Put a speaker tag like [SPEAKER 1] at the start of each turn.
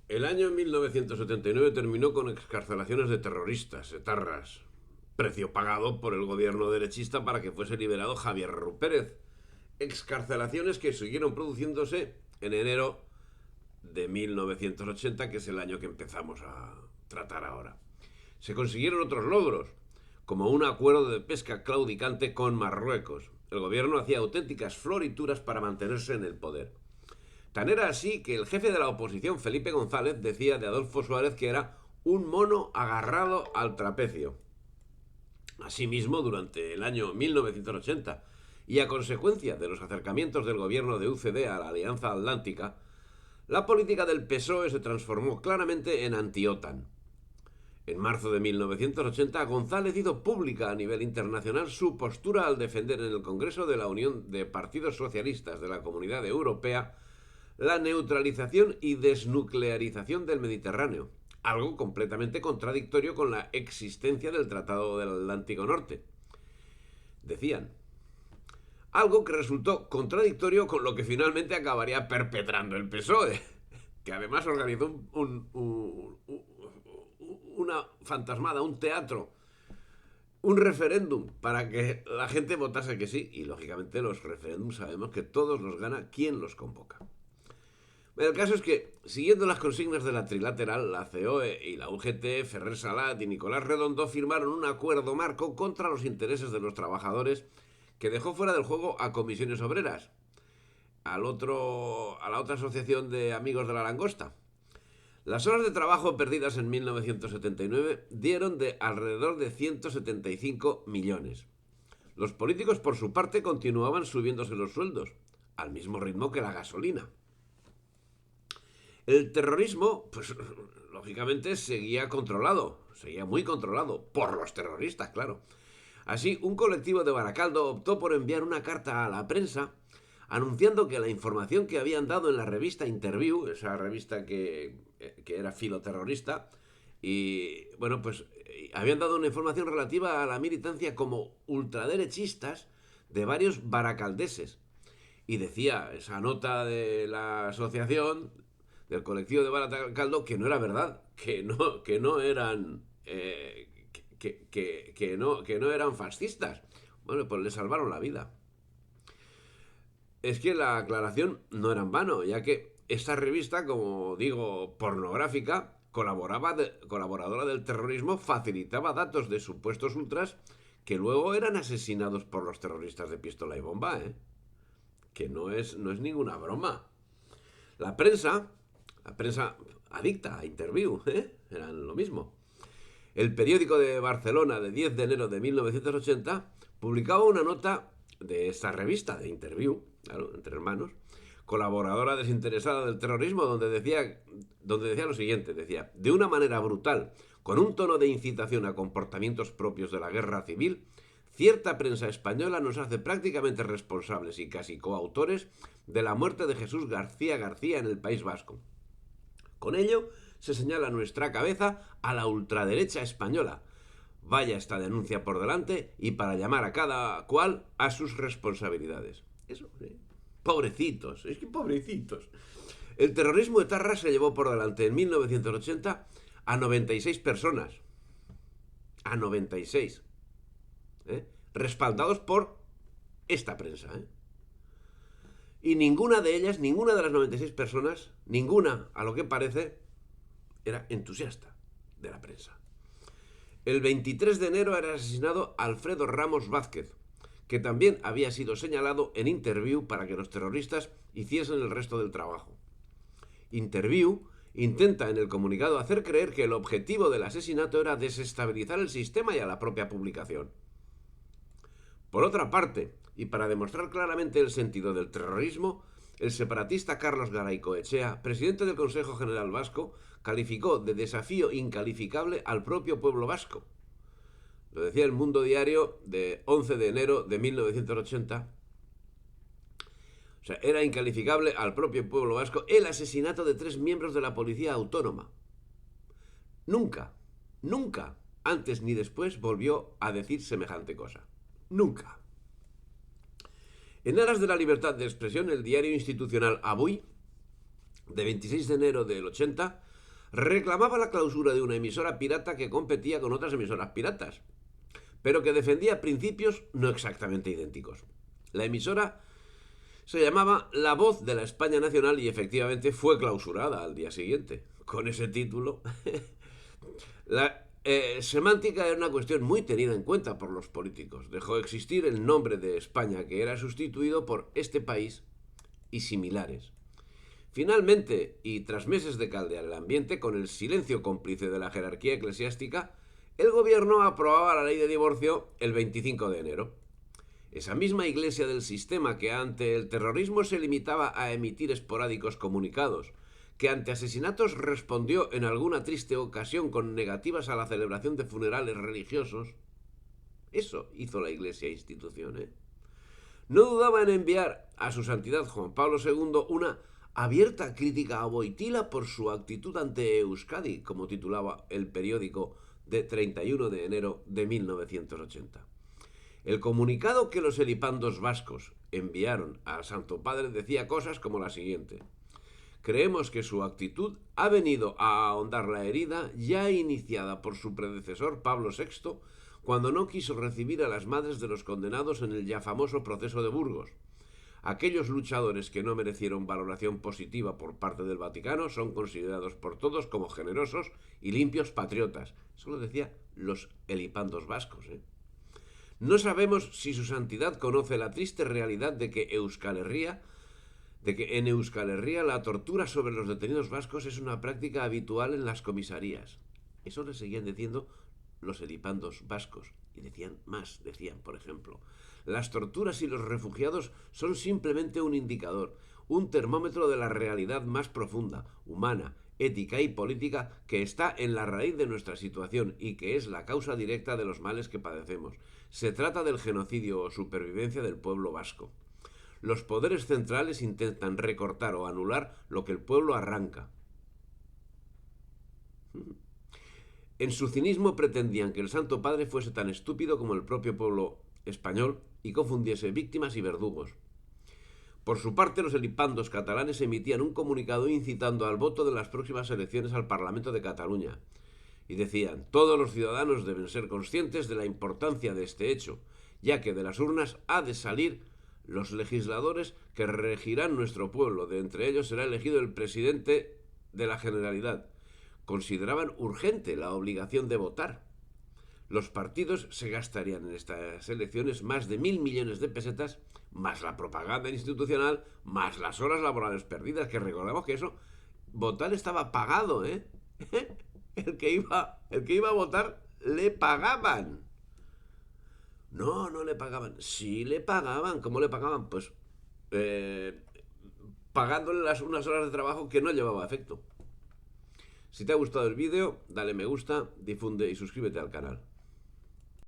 [SPEAKER 1] El año 1979 terminó con excarcelaciones de terroristas, etarras, precio pagado por el gobierno derechista para que fuese liberado Javier Rupérez. Excarcelaciones que siguieron produciéndose en enero de 1980, que es el año que empezamos a tratar ahora. Se consiguieron otros logros, como un acuerdo de pesca claudicante con Marruecos. El gobierno hacía auténticas florituras para mantenerse en el poder. Tan era así que el jefe de la oposición, Felipe González, decía de Adolfo Suárez que era un mono agarrado al trapecio. Asimismo, durante el año 1980, y a consecuencia de los acercamientos del gobierno de UCD a la Alianza Atlántica, la política del PSOE se transformó claramente en anti-OTAN. En marzo de 1980, González hizo pública a nivel internacional su postura al defender en el Congreso de la Unión de Partidos Socialistas de la Comunidad Europea la neutralización y desnuclearización del Mediterráneo, algo completamente contradictorio con la existencia del Tratado del Atlántico Norte. Decían, algo que resultó contradictorio con lo que finalmente acabaría perpetrando el PSOE, que además organizó una fantasmada, un teatro, un referéndum para que la gente votase que sí. Y lógicamente los referéndums sabemos que todos los gana quien los convoca. El caso es que, siguiendo las consignas de la trilateral, la COE y la UGT, Ferrer Salat y Nicolás Redondo firmaron un acuerdo marco contra los intereses de los trabajadores que dejó fuera del juego a Comisiones Obreras, a la otra asociación de amigos de la langosta. Las horas de trabajo perdidas en 1979 dieron de alrededor de 175 millones. Los políticos, por su parte, continuaban subiéndose los sueldos, al mismo ritmo que la gasolina. El terrorismo, pues lógicamente seguía controlado, seguía muy controlado, por los terroristas, claro. Así, un colectivo de Baracaldo optó por enviar una carta a la prensa anunciando que la información que habían dado en la revista Interview, esa revista que era filoterrorista, y bueno, pues habían dado una información relativa a la militancia como ultraderechistas de varios baracaldeses. Y decía esa nota de la asociación, del colectivo de Baracaldo, que no era verdad, que no eran que no eran fascistas. Bueno, pues le salvaron la vida. Es que la aclaración no era en vano, ya que esta revista, como digo, pornográfica, colaboradora del terrorismo, facilitaba datos de supuestos ultras que luego eran asesinados por los terroristas de pistola y bomba, ¿eh? Que no es ninguna broma. La prensa, la prensa adicta a Interview, ¿eh? Eran lo mismo. El periódico de Barcelona de 10 de enero de 1980 publicaba una nota de esta revista de Interview, claro, entre hermanos, colaboradora desinteresada del terrorismo, donde decía lo siguiente, decía, de una manera brutal, con un tono de incitación a comportamientos propios de la guerra civil, cierta prensa española nos hace prácticamente responsables y casi coautores de la muerte de Jesús García García en el País Vasco. Con ello, se señala nuestra cabeza a la ultraderecha española. Vaya esta denuncia por delante y para llamar a cada cual a sus responsabilidades. Eso, ¿eh? Pobrecitos, es que pobrecitos. El terrorismo etarra se llevó por delante en 1980 a 96 personas. A 96. Respaldados por esta prensa. Y ninguna de ellas, ninguna de las 96 personas, ninguna, a lo que parece, era entusiasta de la prensa. El 23 de enero era asesinado Alfredo Ramos Vázquez, que también había sido señalado en Interview para que los terroristas hiciesen el resto del trabajo. Interview intenta en el comunicado hacer creer que el objetivo del asesinato era desestabilizar el sistema y a la propia publicación. Por otra parte, y para demostrar claramente el sentido del terrorismo, el separatista Carlos Garaycoechea, presidente del Consejo General Vasco, calificó de desafío incalificable al propio pueblo vasco. Lo decía el Mundo Diario de 11 de enero de 1980. O sea, era incalificable al propio pueblo vasco el asesinato de 3 miembros de la Policía Autónoma. Nunca, nunca, antes ni después, volvió a decir semejante cosa. Nunca. En aras de la libertad de expresión, el diario institucional Avui, de 26 de enero del 80, reclamaba la clausura de una emisora pirata que competía con otras emisoras piratas, pero que defendía principios no exactamente idénticos. La emisora se llamaba La Voz de la España Nacional y efectivamente fue clausurada al día siguiente. Con ese título, la semántica era una cuestión muy tenida en cuenta por los políticos. Dejó de existir el nombre de España, que era sustituido por este país y similares. Finalmente, y tras meses de caldear el ambiente, con el silencio cómplice de la jerarquía eclesiástica, el gobierno aprobaba la ley de divorcio el 25 de enero. Esa misma iglesia del sistema que ante el terrorismo se limitaba a emitir esporádicos comunicados, que ante asesinatos respondió en alguna triste ocasión con negativas a la celebración de funerales religiosos. Eso hizo la iglesia institución, ¿eh? No dudaba en enviar a su santidad Juan Pablo II una abierta crítica a Wojtyła por su actitud ante Euskadi, como titulaba el periódico de 31 de enero de 1980. El comunicado que los elipandos vascos enviaron al Santo Padre decía cosas como la siguiente: creemos que su actitud ha venido a ahondar la herida ya iniciada por su predecesor Pablo VI cuando no quiso recibir a las madres de los condenados en el ya famoso proceso de Burgos. Aquellos luchadores que no merecieron valoración positiva por parte del Vaticano son considerados por todos como generosos y limpios patriotas. Eso lo decía los elipandos vascos, ¿eh? No sabemos si su santidad conoce la triste realidad de que en Euskal Herria la tortura sobre los detenidos vascos es una práctica habitual en las comisarías. Eso le seguían diciendo los elipandos vascos. Y decían más, decían, por ejemplo, las torturas y los refugiados son simplemente un indicador, un termómetro de la realidad más profunda, humana, ética y política que está en la raíz de nuestra situación y que es la causa directa de los males que padecemos. Se trata del genocidio o supervivencia del pueblo vasco. Los poderes centrales intentan recortar o anular lo que el pueblo arranca. En su cinismo pretendían que el Santo Padre fuese tan estúpido como el propio pueblo español y confundiese víctimas y verdugos. Por su parte, los elipandos catalanes emitían un comunicado incitando al voto de las próximas elecciones al Parlamento de Cataluña. Y decían: todos los ciudadanos deben ser conscientes de la importancia de este hecho, ya que de las urnas ha de salir los legisladores que regirán nuestro pueblo. De entre ellos será elegido el presidente de la Generalidad. Consideraban urgente la obligación de votar. Los partidos se gastarían en estas elecciones más de 1.000 millones de pesetas, más la propaganda institucional, más las horas laborales perdidas, que recordamos que eso, votar estaba pagado, ¿eh? El que iba a votar le pagaban. No, no le pagaban. Sí le pagaban. ¿Cómo le pagaban? Pues pagándole unas horas de trabajo que no llevaba efecto. Si te ha gustado el vídeo, dale me gusta, difunde y suscríbete al canal.